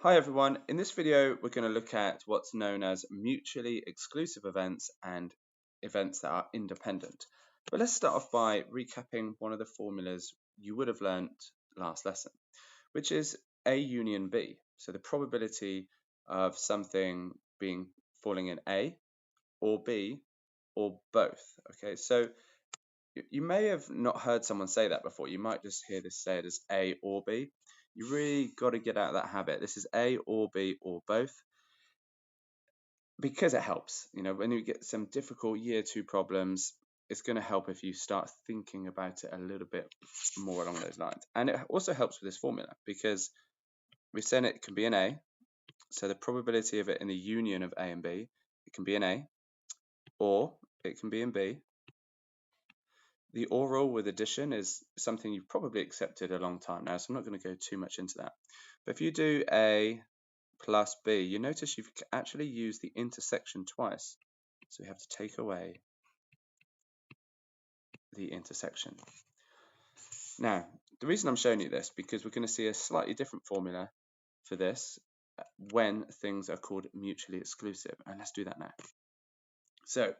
Hi everyone, in this video we're going to look at what's known as mutually exclusive events and events that are independent. But let's start off by recapping one of the formulas you would have learnt last lesson, which is A union B. So the probability of something falling in A or B or both. Okay, so you may have not heard someone say that before. You might just hear this said as A or B. You really got to get out of that habit. This is A or B or both because it helps. You know, when you get some difficult year two problems, it's going to help if you start thinking about it a little bit more along those lines. And it also helps with this formula because we've said it can be an A. So the probability of it in the union of A and B, it can be an A, or it can be in B. The or rule with addition is something you've probably accepted a long time now, so I'm not going to go too much into that. But if you do A plus B, you notice you've actually used the intersection twice. So we have to take away the intersection. Now, the reason I'm showing you this, because we're going to see a slightly different formula for this when things are called mutually exclusive. And let's do that now. So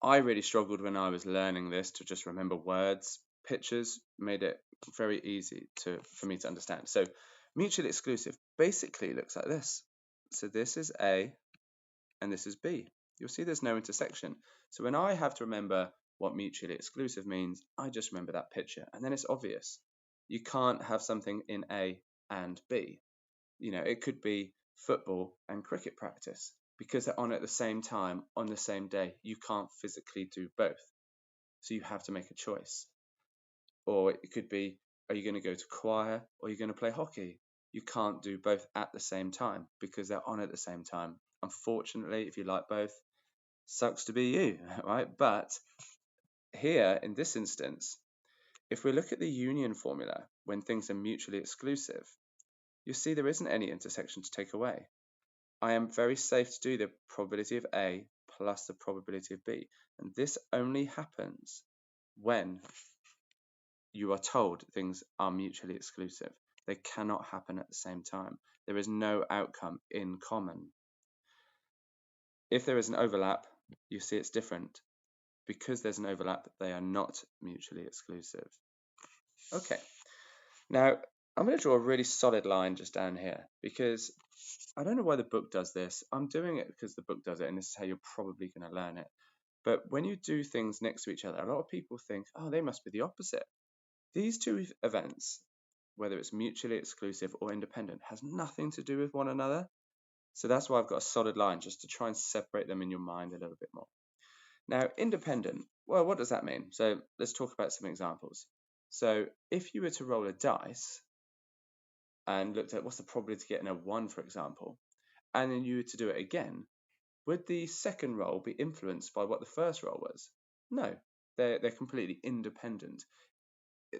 I really struggled when I was learning this to just remember words. Pictures made it very easy for me to understand. So mutually exclusive basically looks like this. So this is A and this is B. You'll see there's no intersection. So when I have to remember what mutually exclusive means, I just remember that picture and then it's obvious. You can't have something in A and B. You know, it could be football and cricket practice because they're on at the same time on the same day. You can't physically do both. So you have to make a choice. Or it could be, are you going to go to choir or are you going to play hockey? You can't do both at the same time because they're on at the same time. Unfortunately, if you like both, sucks to be you, right? But here in this instance, if we look at the union formula when things are mutually exclusive, you see there isn't any intersection to take away. I am very safe to do the probability of A plus the probability of B. And this only happens when you are told things are mutually exclusive. They cannot happen at the same time. There is no outcome in common. If there is an overlap, you see it's different. Because there's an overlap, they are not mutually exclusive. Okay, now I'm going to draw a really solid line just down here because I don't know why the book does this. I'm doing it because the book does it, and this is how you're probably going to learn it. But when you do things next to each other, a lot of people think, oh, they must be the opposite. These two events, whether it's mutually exclusive or independent, has nothing to do with one another. So that's why I've got a solid line, just to try and separate them in your mind a little bit more. Now, independent, well, what does that mean? So let's talk about some examples. So if you were to roll a dice and looked at what's the probability of getting a 1, for example, and then you were to do it again, would the second roll be influenced by what the first roll was? No, they're completely independent.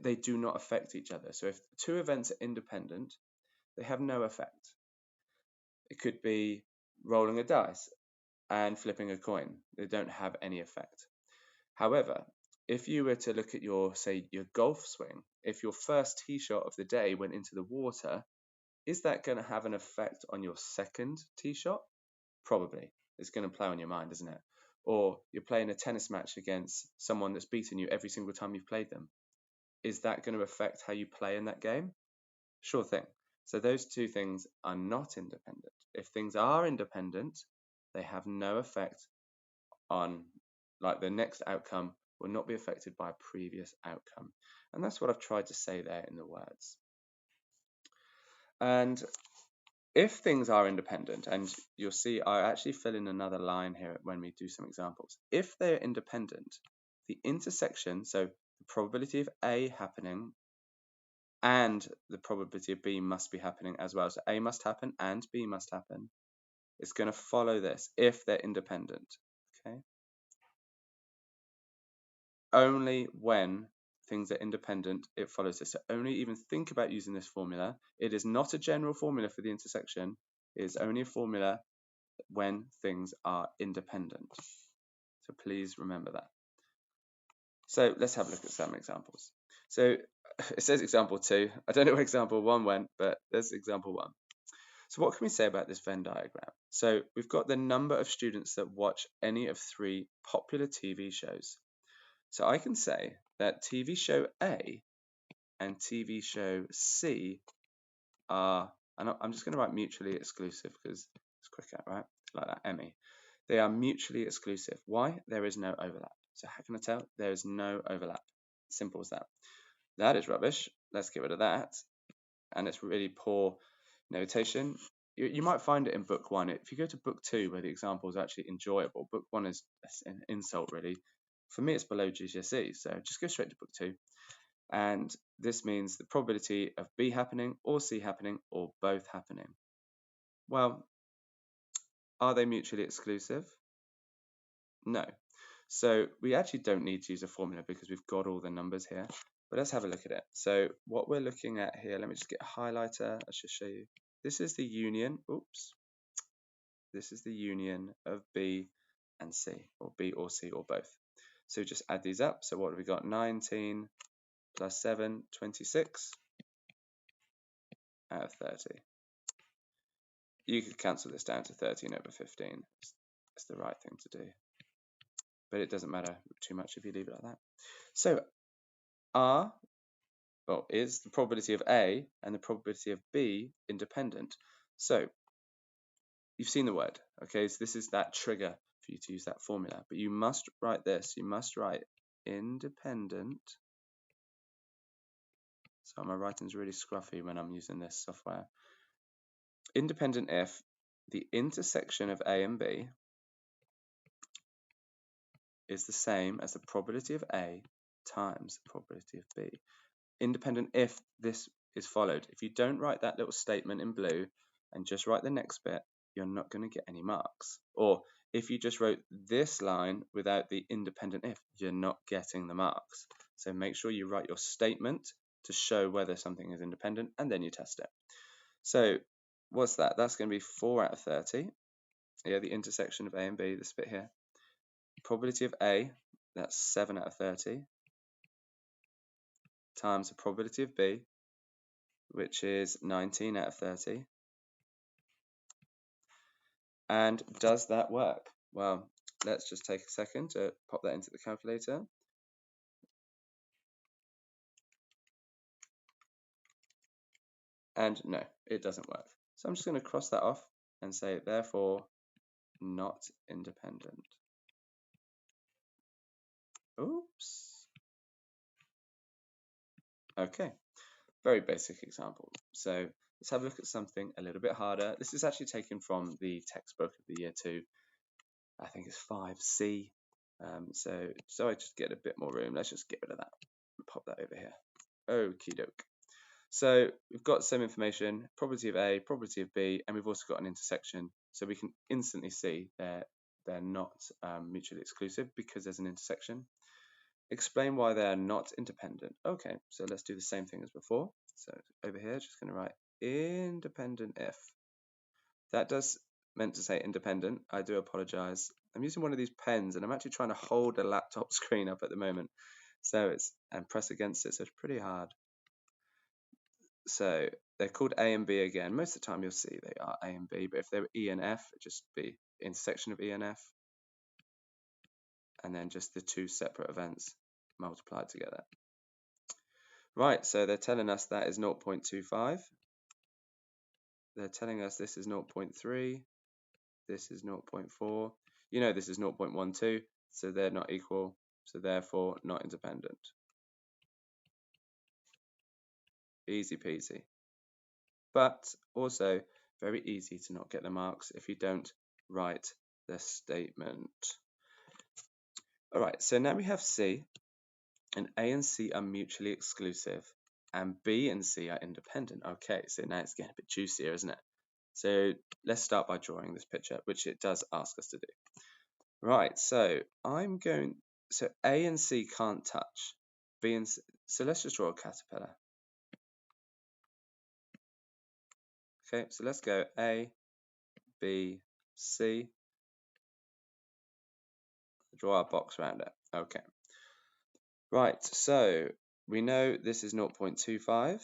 They do not affect each other. So if two events are independent, they have no effect. It could be rolling a dice and flipping a coin. They don't have any effect. However, if you were to look at your golf swing, if your first tee shot of the day went into the water, is that going to have an effect on your second tee shot? Probably. It's going to play on your mind, isn't it? Or you're playing a tennis match against someone that's beaten you every single time you've played them. Is that going to affect how you play in that game? Sure thing. So those two things are not independent. If things are independent, they have no effect on, like, the next outcome will not be affected by a previous outcome. And that's what I've tried to say there in the words. And if things are independent, and you'll see I actually fill in another line here when we do some examples. If they're independent, the intersection, so the probability of A happening and the probability of B must be happening as well. So A must happen and B must happen. It's going to follow this if they're independent. Okay. Only when things are independent, it follows this. So only even think about using this formula. It is not a general formula for the intersection. It is only a formula when things are independent. So please remember that. So let's have a look at some examples. So it says example 2. I don't know where example 1 went, but there's example 1. So what can we say about this Venn diagram? So we've got the number of students that watch any of 3 popular TV shows. So I can say that TV show A and TV show C are, and I'm just going to write mutually exclusive because it's quicker, right? Like that, Emmy. They are mutually exclusive. Why? There is no overlap. So how can I tell? There is no overlap. Simple as that. That is rubbish. Let's get rid of that. And it's really poor notation. You might find it in book 1. If you go to book 2, where the example is actually enjoyable, book 1 is an insult, really. For me, it's below GCSE, so just go straight to book 2. And this means the probability of B happening, or C happening, or both happening. Well, are they mutually exclusive? No. So we actually don't need to use a formula because we've got all the numbers here. But let's have a look at it. So what we're looking at here, let me just get a highlighter. Let's just show you. This is the union. Oops. This is the union of B and C, or B or C or both. So just add these up. So what have we got? 19 plus 7, 26 out of 30. You could cancel this down to 13 over 15. It's the right thing to do. But it doesn't matter too much if you leave it like that. So is the probability of A and the probability of B independent? So you've seen the word, okay? So this is that trigger for you to use that formula. But you must write this. You must write independent. So my writing's really scruffy when I'm using this software. Independent if the intersection of A and B is the same as the probability of A times the probability of B. Independent if this is followed. If you don't write that little statement in blue and just write the next bit, you're not going to get any marks. Or if you just wrote this line without the independent if, you're not getting the marks. So make sure you write your statement to show whether something is independent, and then you test it. So what's that? That's going to be 4 out of 30. Yeah, the intersection of A and B, this bit here. Probability of A, that's 7 out of 30, times the probability of B, which is 19 out of 30. And does that work? Well, let's just take a second to pop that into the calculator. And no, it doesn't work. So I'm just going to cross that off and say, therefore, not independent. Oops. Okay, very basic example. So let's have a look at something a little bit harder. This is actually taken from the textbook of the year 2. I think it's 5C. So I just get a bit more room. Let's just get rid of that and pop that over here. Okie doke. So we've got some information, probability of A, probability of B, and we've also got an intersection. So we can instantly see they're not mutually exclusive because there's an intersection. Explain why they're not independent. Okay, so let's do the same thing as before. So over here, just going to write independent if. That does meant to say independent. I do apologize. I'm using one of these pens and I'm actually trying to hold a laptop screen up at the moment. So and press against it, so it's pretty hard. So they're called A and B again. Most of the time you'll see they are A and B, but if they were E and F, it'd just be intersection of E and F. And then just the two separate events multiplied together. Right, so they're telling us that is 0.25. They're telling us this is 0.3. This is 0.4. You know this is 0.12, so they're not equal, so therefore not independent. Easy peasy. But also very easy to not get the marks if you don't write the statement. All right, so now we have C, and A and C are mutually exclusive, and B and C are independent. Okay, so now it's getting a bit juicier, isn't it? So let's start by drawing this picture, which it does ask us to do. Right, so so A and C can't touch. B and C, so let's just draw a caterpillar. Okay, so let's go A, B, C. Draw our box around it. Okay. Right, so we know this is 0.25.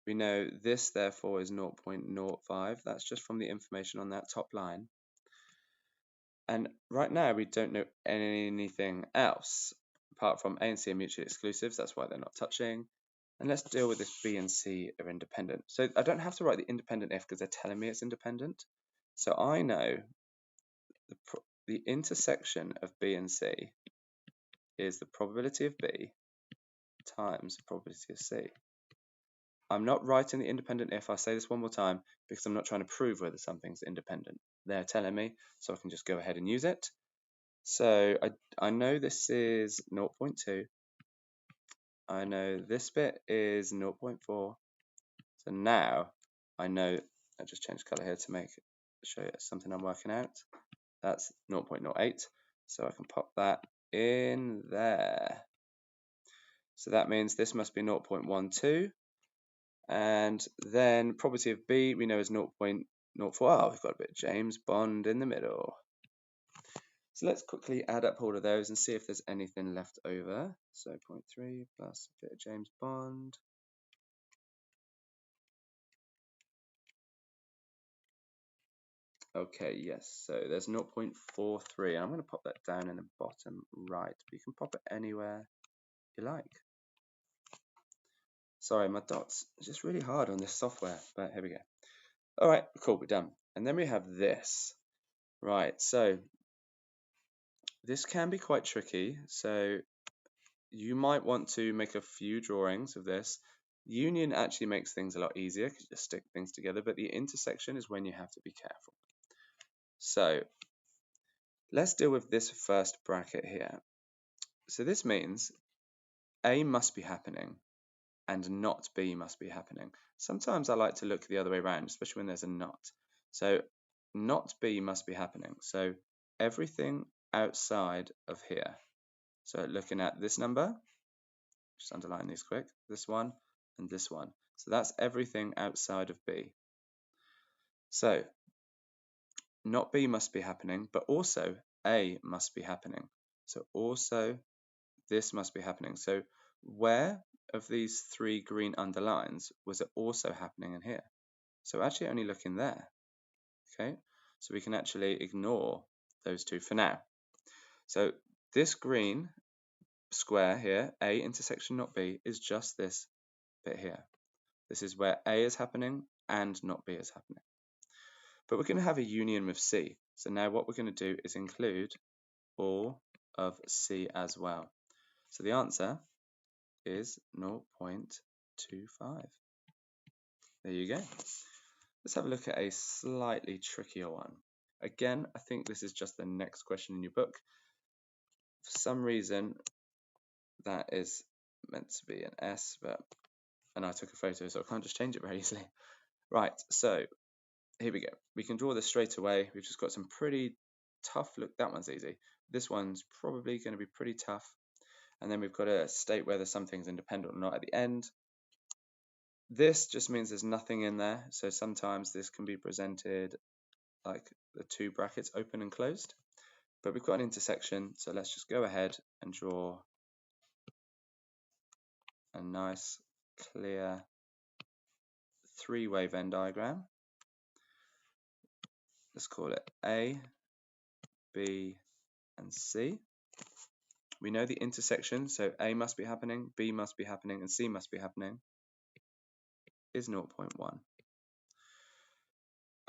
We know this therefore is 0.05. That's just from the information on that top line. And right now we don't know anything else apart from A and C are mutually exclusive, so that's why they're not touching. And let's deal with this B and C are independent. So I don't have to write the independent if because they're telling me it's independent. So I know the intersection of B and C is the probability of B times the probability of C. I'm not writing the independent if. I'll say this one more time because I'm not trying to prove whether something's independent. They're telling me, so I can just go ahead and use it. So I know this is 0.2. I know this bit is 0.4. So now I know, I just changed color here to show you something I'm working out. That's 0.08. So I can pop that in there. So that means this must be 0.12. And then probability of B we know is 0.04. Oh, we've got a bit of James Bond in the middle. So let's quickly add up all of those and see if there's anything left over. So 0.3 plus a bit of James Bond. Okay, yes, so there's 0.43. And I'm going to pop that down in the bottom right. But you can pop it anywhere you like. Sorry, my dots are just really hard on this software, but here we go. All right, cool, we're done. And then we have this. Right, so this can be quite tricky. So you might want to make a few drawings of this. Union actually makes things a lot easier because you just stick things together, but the intersection is when you have to be careful. So let's deal with this first bracket here. So this means A must be happening and not B must be happening. Sometimes I like to look the other way around, especially when there's a not. So not B must be happening. So everything outside of here. So looking at this number, just underline these quick, this one and this one. So that's everything outside of B. So not B must be happening, but also A must be happening. So also this must be happening. So where of these three green underlines was it also happening in here? So actually only look in there. Okay, so we can actually ignore those two for now. So this green square here, A intersection not B, is just this bit here. This is where A is happening and not B is happening. But we're going to have a union with C. So now what we're going to do is include all of C as well. So the answer is 0.25. There you go. Let's have a look at a slightly trickier one. Again, I think this is just the next question in your book. For some reason, that is meant to be an S, and I took a photo, so I can't just change it very easily. Right, so here we go. We can draw this straight away. We've just got some pretty tough look. That one's easy. This one's probably going to be pretty tough. And then we've got to state whether something's independent or not at the end. This just means there's nothing in there. So sometimes this can be presented like the two brackets open and closed. But we've got an intersection. So let's just go ahead and draw a nice, clear three-way Venn diagram. Let's call it A, B, and C. We know the intersection, so A must be happening, B must be happening, and C must be happening, is 0.1.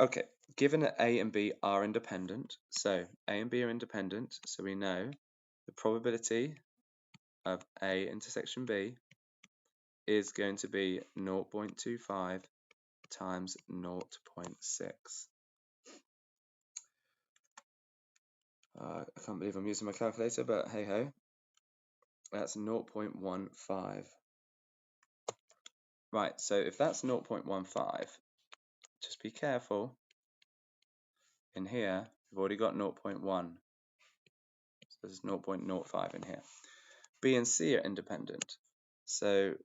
Okay, given that A and B are independent, so A and B are independent, so we know the probability of A intersection B is going to be 0.25 times 0.6. I can't believe I'm using my calculator, but hey ho, that's 0.15. Right, so if that's 0.15, just be careful. In here, we've already got 0.1. So there's 0.05 in here. B and C are independent. So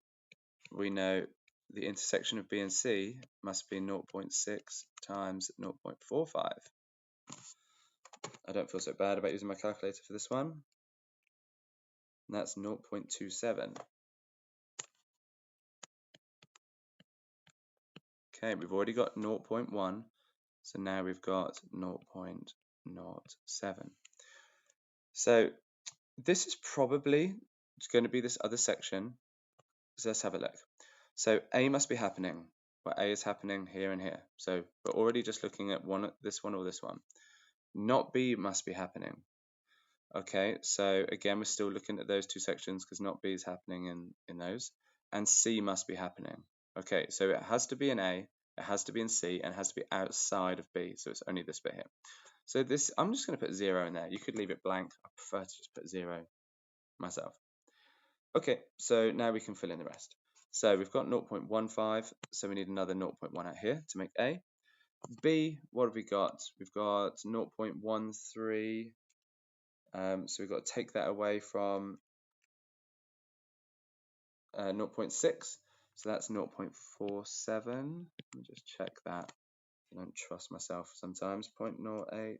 we know the intersection of B and C must be 0.6 times 0.45. I don't feel so bad about using my calculator for this one. And that's 0.27. Okay, we've already got 0.1, so now we've got 0.07. So this is probably going to be this other section. So let's have a look. So A must be happening. Well, A is happening here and here. So we're already just looking at this one or this one. Not B must be happening. Okay, so again, we're still looking at those two sections because not B is happening in those. And C must be happening. Okay, so it has to be in A, it has to be in C, and it has to be outside of B. So it's only this bit here. So this, I'm just going to put 0 in there. You could leave it blank. I prefer to just put 0 myself. Okay, so now we can fill in the rest. So we've got 0.15, so we need another 0.1 out here to make A. B, what have we got? We've got 0.13, so we've got to take that away from 0.6, so that's 0.47. Let me just check that. I don't trust myself sometimes. 0.08.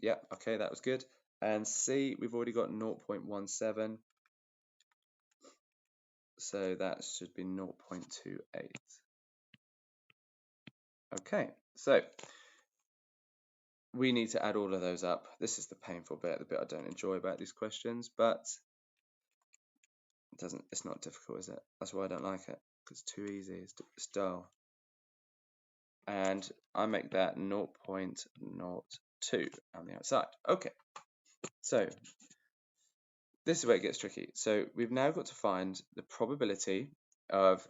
Yeah, okay, that was good. And C, we've already got 0.17. So that should be 0.28. Okay, so we need to add all of those up. This is the painful bit, the bit I don't enjoy about these questions, but it's not difficult, is it? That's why I don't like it, because it's too easy, it's dull. And I make that 0.02 on the outside. Okay, so this is where it gets tricky. So we've now got to find the probability of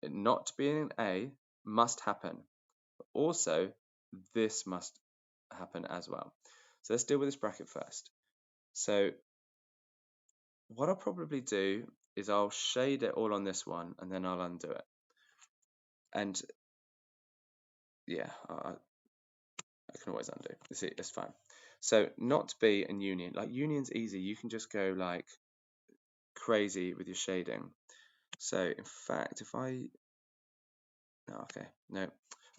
it not being an A must happen. But also, this must happen as well. So let's deal with this bracket first. So what I'll probably do is I'll shade it all on this one and then I'll undo it. And yeah, I can always undo. See, it's fine. So not B and union. Like union's easy. You can just go like crazy with your shading. So in fact, if I no, I'm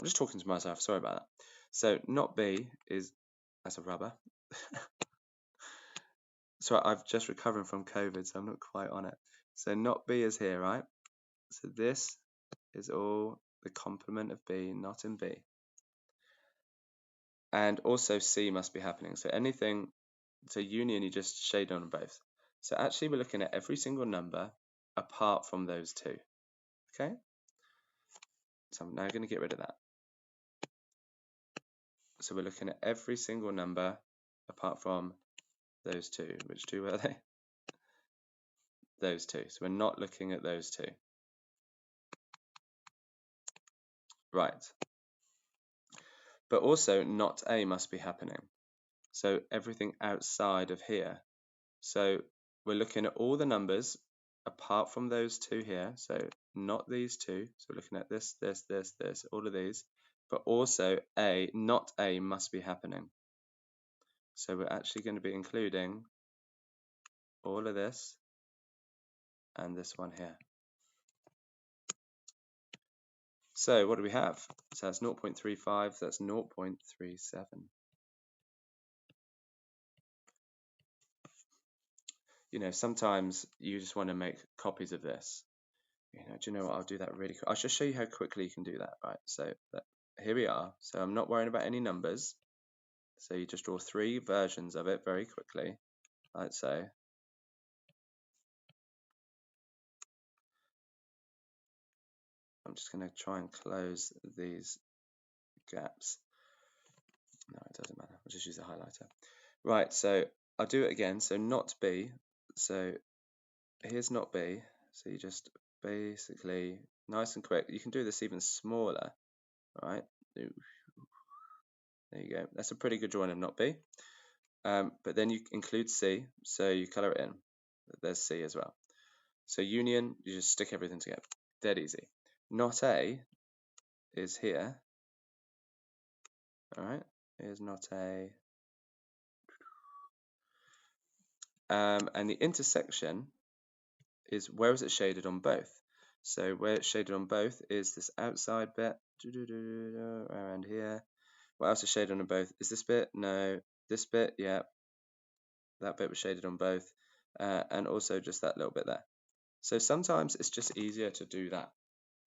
just talking to myself. Sorry about that. So not B is that's a rubber. So I've just recovered from COVID, so I'm not quite on it. So not B is here, right? So this is all the complement of B, not in B. And also C must be happening. So anything, so union, you just shade on both. So actually we're looking at every single number apart from those two. Okay? So I'm now going to get rid of that. So we're looking at every single number apart from those two. Which two were they? Those two. So we're not looking at those two. Right. But also not A must be happening. So everything outside of here. So we're looking at all the numbers apart from those two here. So not these two. So we're looking at this, all of these. But also A, not A must be happening. So we're actually going to be including all of this and this one here. So what do we have? So that's 0.35, that's 0.37. You know, sometimes you just want to make copies of this. You know, do you know what? I'll do that really quick. I'll just show you how quickly you can do that, right? So here we are. So I'm not worrying about any numbers. So you just draw 3 versions of it very quickly, like so. I'm just going to try and close these gaps. No, it doesn't matter. I'll just use the highlighter. Right, so I'll do it again. So not B. So here's not B. So you just basically, nice and quick. You can do this even smaller, right? There you go. That's a pretty good drawing of not B. But then you include C, so you color it in. There's C as well. So union, you just stick everything together. Dead easy. Not A is here. All right, here's not A. And the intersection is where is it shaded on both? So where it's shaded on both is this outside bit around here. What else is shaded on both? Is this bit? No. This bit? Yeah. That bit was shaded on both. And also just that little bit there. So sometimes it's just easier to do that,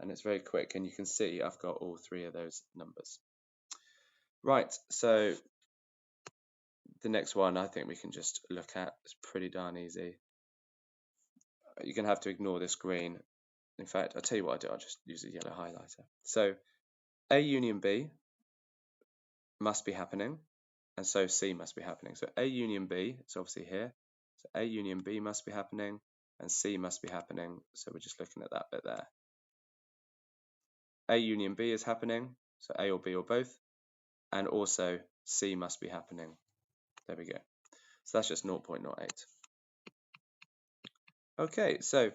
and it's very quick, and you can see I've got all three of those numbers. Right, so the next one I think we can just look at. It's pretty darn easy. You're going to have to ignore this green. In fact, I'll tell you what I'll do. I'll just use a yellow highlighter. So A union B must be happening, and so C must be happening. So A union B is obviously here. So A union B must be happening, and C must be happening. So we're just looking at that bit there. A union B is happening, so A or B or both, and also C must be happening. There we go. So that's just 0.08. Okay, so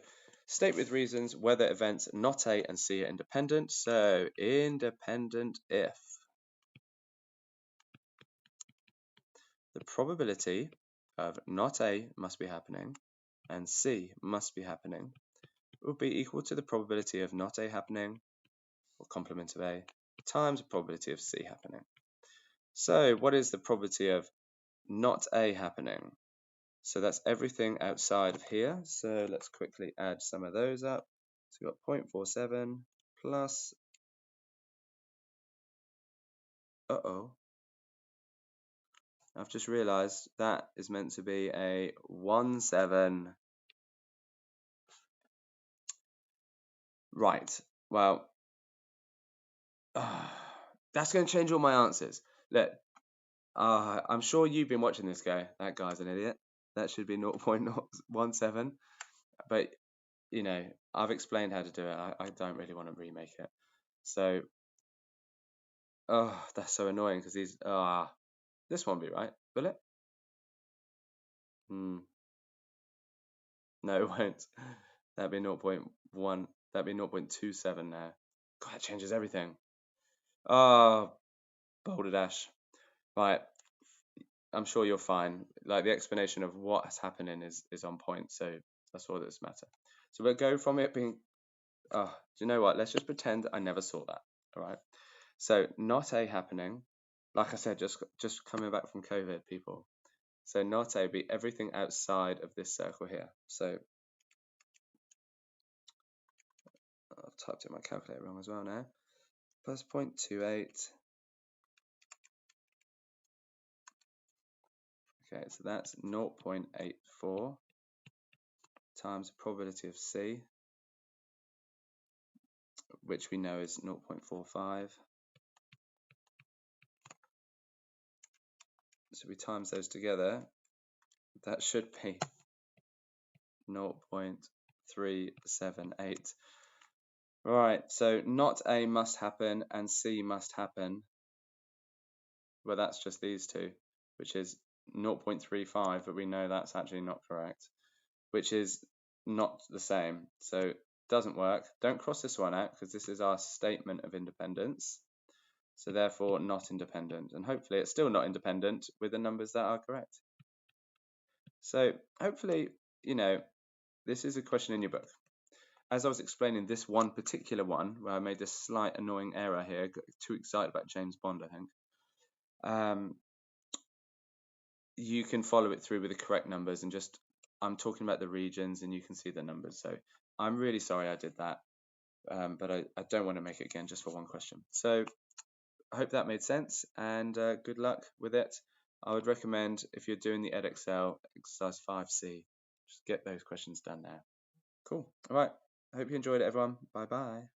state with reasons whether events not A and C are independent. So independent if the probability of not A must be happening and C must be happening would be equal to the probability of not A happening, or complement of A, times the probability of C happening. So what is the probability of not A happening? So that's everything outside of here. So let's quickly add some of those up. So we've got 0.47 plus, I've just realized that is meant to be a 17. Right, well, that's going to change all my answers. Look, I'm sure you've been watching this guy. That guy's an idiot. That should be 0.17. But, you know, I've explained how to do it. I don't really want to remake it. So, that's so annoying because these, this won't be right, will it? No, it won't. That'd be 0.1. That'd be 0.27 now. God, that changes everything. Oh, Boulder Dash. Right. I'm sure you're fine. Like the explanation of what's happening is on point. So that's all that matters. So we'll go from it being, do you know what? Let's just pretend I never saw that. All right. So not A happening. Like I said, just coming back from COVID, people. So not A be everything outside of this circle here. So I've typed in my calculator wrong as well now. Plus 0.28. Okay, so that's 0.84 times the probability of C, which we know is 0.45. So we times those together, that should be 0.378. Right, so not A must happen and C must happen. Well, that's just these two, which is 0.35, but we know that's actually not correct, which is not the same. So it doesn't work. Don't cross this one out because this is our statement of independence. So therefore not independent. And hopefully it's still not independent with the numbers that are correct. So hopefully, you know, this is a question in your book. As I was explaining this one particular one, where I made this slight annoying error here, got too excited about James Bond, I think. You can follow it through with the correct numbers and just, I'm talking about the regions and you can see the numbers. So I'm really sorry I did that, but I don't want to make it again just for one question. So I hope that made sense and good luck with it. I would recommend if you're doing the Edexcel exercise 5C, just get those questions done now. Cool. All right. I hope you enjoyed it, everyone. Bye-bye.